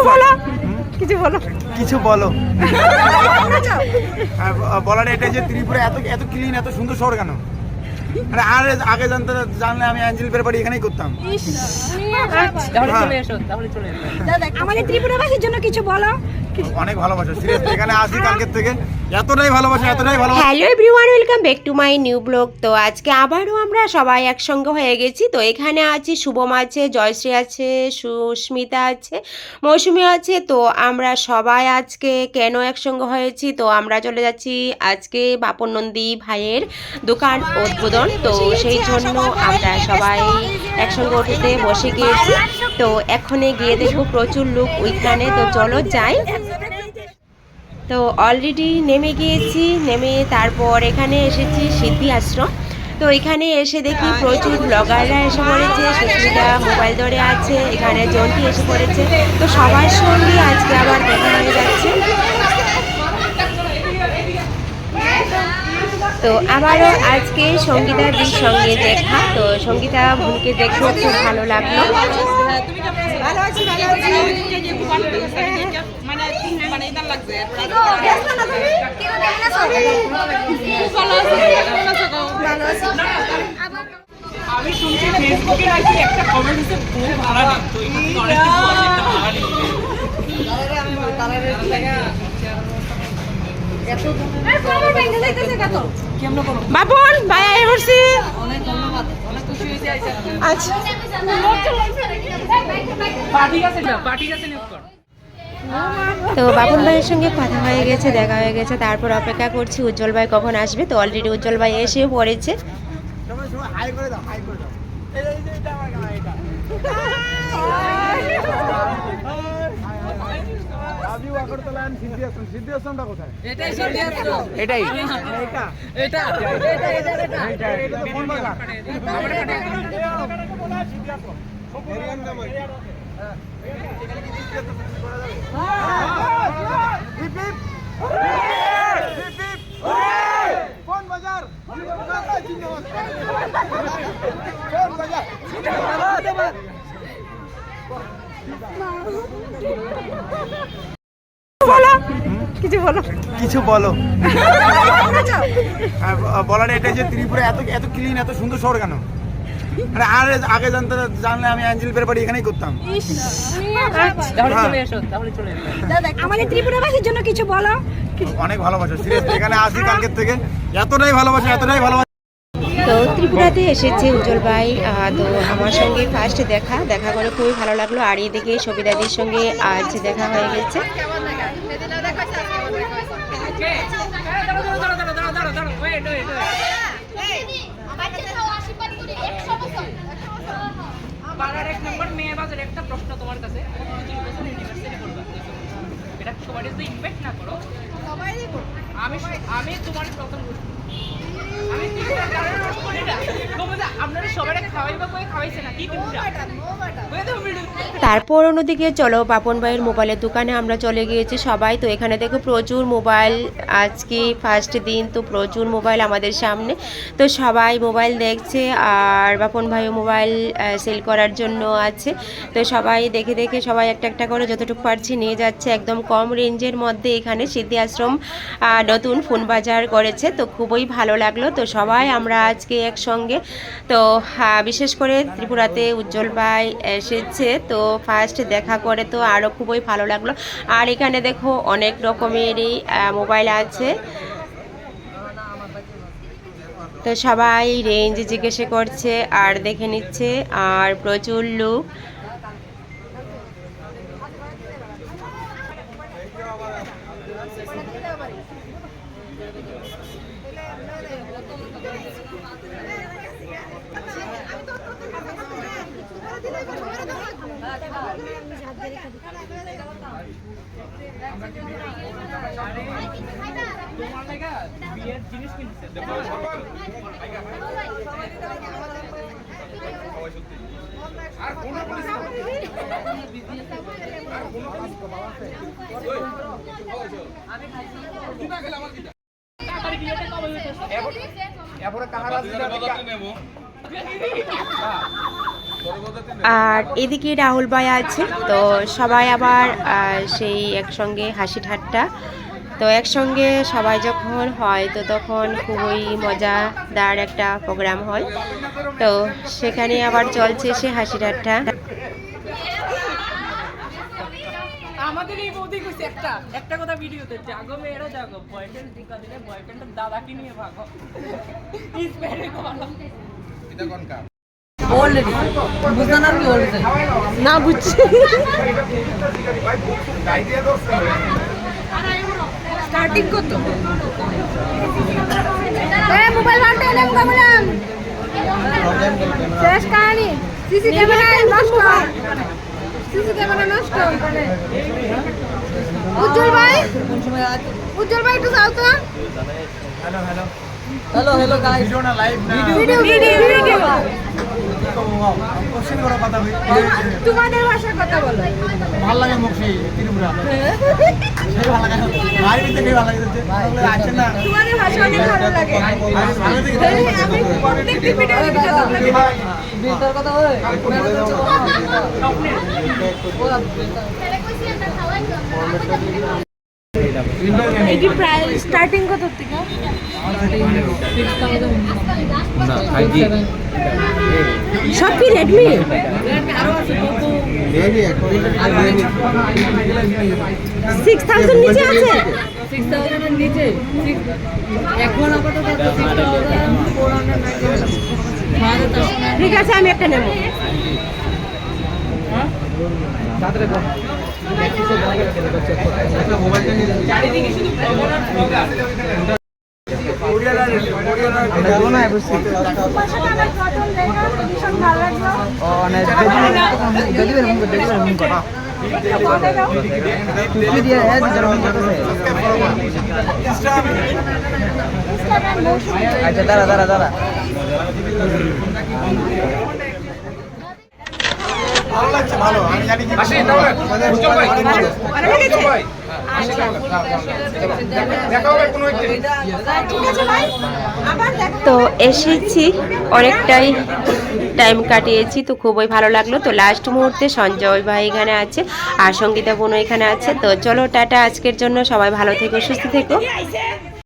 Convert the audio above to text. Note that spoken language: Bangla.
বলো, কিছু বলো, কিছু বলো। বলার এটাই যে ত্রিপুরা এত এত ক্লিন, এত সুন্দর শহর কেন? আর আগে জানলে আমি অ্যাঞ্জেল বেরবাড়ি এখানেই করতাম। আমাদের ত্রিপুরাবাসীর জন্য কিছু বলো। অনেক ভালোবাসা, সিরিয়াসলি এখানে আসি কালকের থেকে, এতটাই ভালোবাসা, এতটাই ভালোবাসা। Hello everyone, welcome back to my new blog. তো আজকে আবারও আমরা সবাই একসঙ্গে হয়ে গেছি। তো এখানে আছি শুভম আছে, জয়শ্রী আছে, সুস্মিতা আছে, মৌসুমি আছে। তো আমরা সবাই আজকে কেন একসঙ্গে হয়েছি, তো আমরা চলে যাচ্ছি আজকে বাপন নন্দী ভাইয়ের দোকান উদ্বোধন। তো সেই জন্য আমরা সবাই একসঙ্গে উঠতে বসে গিয়েছি। তো এখনে গিয়ে দেখবো প্রচুর লোক ওইখানে। তো চলো যাই। তো অলরেডি নেমে গিয়েছি, নেমে তারপর এখানে এসেছি সিদ্ধি আশ্রম। তো এখানে এসে দেখি প্রচুর ব্লগাররা এসে পড়েছে, সুস্মিতা মোবাইল ধরে আছে, এখানে জন্টি এসে পড়েছে। তো সবার সঙ্গে আজকে আবার দেখা হয়ে যাচ্ছে। তো আমারও আজকে সঙ্গীতাদির সঙ্গে দেখা। তো সঙ্গীতা বোনকে দেখে খুব ভালো লাগলো। আমি শুনছি ফেসবুকে নাকি একটা কমেন্ট দিতে খুব ভালো লাগতো, অনেক কিছু আছে একটা ভালো বাপন ভাই আই বলছি। আচ্ছা তো বাপন ভাইয়ের সঙ্গে কথা হয়ে গেছে, দেখা হয়ে গেছে। তারপর অপেক্ষা করছি উজ্জ্বল ভাই কখন আসবে। তো অলরেডি উজ্জ্বল ভাই এসেও পড়েছে। হাই করে দাও, হাই করে দাও। এই যে এটা আমার গান, এটা আবি আগরতলা সিদ্ধি আশ্রম। সিদ্ধি আশ্রমটা কোথায়? এটাই সিদ্ধি আশ্রম, এটাই এটা এটা এটা এটা কোন বাজার? সিদ্ধি আশ্রম এরিয়ার নাম আছে। হ্যাঁ, এখানে কি সিদ্ধি আশ্রম করা যাবে? Hip hip hip hip. কোন বাজার? কোন বাজার? বলো, কিছু বলো, কিছু বলো। বলার এটাই যে ত্রিপুরা এত এত ক্লিন, এত সুন্দর শহর কেন? আর আগে জানলে আমি অ্যাঞ্জেল বেরবাড়ি এখানেই করতাম। আমাদের ত্রিপুরাবাসীর জন্য কিছু বলো। অনেক ভালোবাসা, সিরিয়াসলি এখানে আসি কালকের থেকে, এতটাই ভালোবাসা, এতটাই ভালোবাসা। তো ত্রিপুরাতে এসেছে উজ্জ্বল ভাই। তো আমার সঙ্গে ফার্স্ট দেখা করে খুবই ভালো লাগলো। আর এদিকে সবিতাদির সঙ্গে আজ দেখা হয়ে গেছে। একটা প্রশ্ন তোমার কাছে, এটা সবাই যদি ইনভাইট না করো, আমি তোমার প্রথম তারপর অন্যদিকে চলো বাপন ভাইয়ের মোবাইলের দোকানে আমরা চলে গিয়েছি সবাই। তো এখানে দেখো প্রচুর মোবাইল, আজকে ফার্স্ট দিন, তো প্রচুর মোবাইল আমাদের সামনে। তো সবাই মোবাইল দেখছে, আর বাপন ভাইও মোবাইল সেল করার জন্য আছে। তো সবাই দেখে দেখে সবাই একটা একটা করে যতটুকু পারছি নিয়ে যাচ্ছে। একদম কম রেঞ্জের মধ্যে এখানে সিদ্ধি আশ্রম নতুন ফোন বাজার করেছে। তো খুবই ভালো লাগলো। তো সবাই আমরা আজকে একসঙ্গে। তো বিশেষ করে ত্রিপুরাতে উজ্জ্বল ভাই এসেছে, তো ফার্স্ট দেখা করে তো আরও খুবই ভালো লাগলো। আর এখানে দেখো অনেক রকমেরই মোবাইল আছে। তো সবাই রেঞ্জ জিজ্ঞেস করছে আর দেখে নিচ্ছে, আর প্রচুর লোক। তোমার লাগা বিয়ের জিনিস কিনছে। আর কোন পুলিশ আমি খাইছি দুটা গেল আমার দিটা তাড়াতাড়ি বিয়েটা কবে হইতেছে? এরপরে কাহারা দিটা নেব। আর এদিকে রাহুল ভাই আছে, তো সবাই আবার সেই একসঙ্গে হাসি ঠাট্টা। তো একসঙ্গে সবাই যখন হয় তো তখন খুবই মজাদার একটা প্রোগ্রাম হয়, তো সেখানে আবার চলছে সে হাসি ঠাট্টা। আমাদের এই বৌদি কইছে একটা কথা ভিডিওতে, জাগো মেয়েরা জাগো, বয়ফ্রেন্ড দিকা দিলে বয়ফ্রেন্ডের দাদাকে নিয়ে ভাগো। ইস ভেরি ভালো। এটা কোন কাম? অলরেডি বুঝতে না কি বলছে না বুঝছি। স্টার্টিং কত মোবাইল ঘন্টা এনে বললাম শেষ কাহিনী সিসি ক্যামেরা নষ্ট সিসি ক্যামেরা নষ্ট উজ্জ্বল ভাই একটু যাও তো হ্যালো হ্যালো গাইস ভিডিও না লাইভ না ভিডিও কোশ্চেন করা কথা হই তোমাদের ভাষায় কথা বলো ভালো লাগে মুখি ত্রিপুরা সেই ভালো লাগে ভাই বিতে কে ভালো লাগে তাহলে আছে না তোমাদের ভাষা অনেক ভালো লাগে ভালো দেখি আমি প্রত্যেকটি ভিডিও দেখি বিলটার কথা হয় এটি প্রায় স্টার্টিং কত থেকে সব কি রেডমি 6000 নিচে আছে 6000 এর নিচে এখন আপাতত 6490 ঠিক আছে আমি একটা নেব আচ্ছা দাঁড়া ভালো লাগছে ভালো আমি জানি কি আসেন ভাই দেখা হবে কোনো একদিন তো এসেছি, অনেকটাই টাইম কাটিয়েছি, তো খুবই ভালো লাগলো। তো লাস্ট মুহূর্তে সঞ্জয় ভাই এখানে আছে আর সঙ্গীতা বোনও এখানে আছে। তো চলো টাটা, আজকের জন্য সবাই ভালো থেকো, সুস্থ থেকো।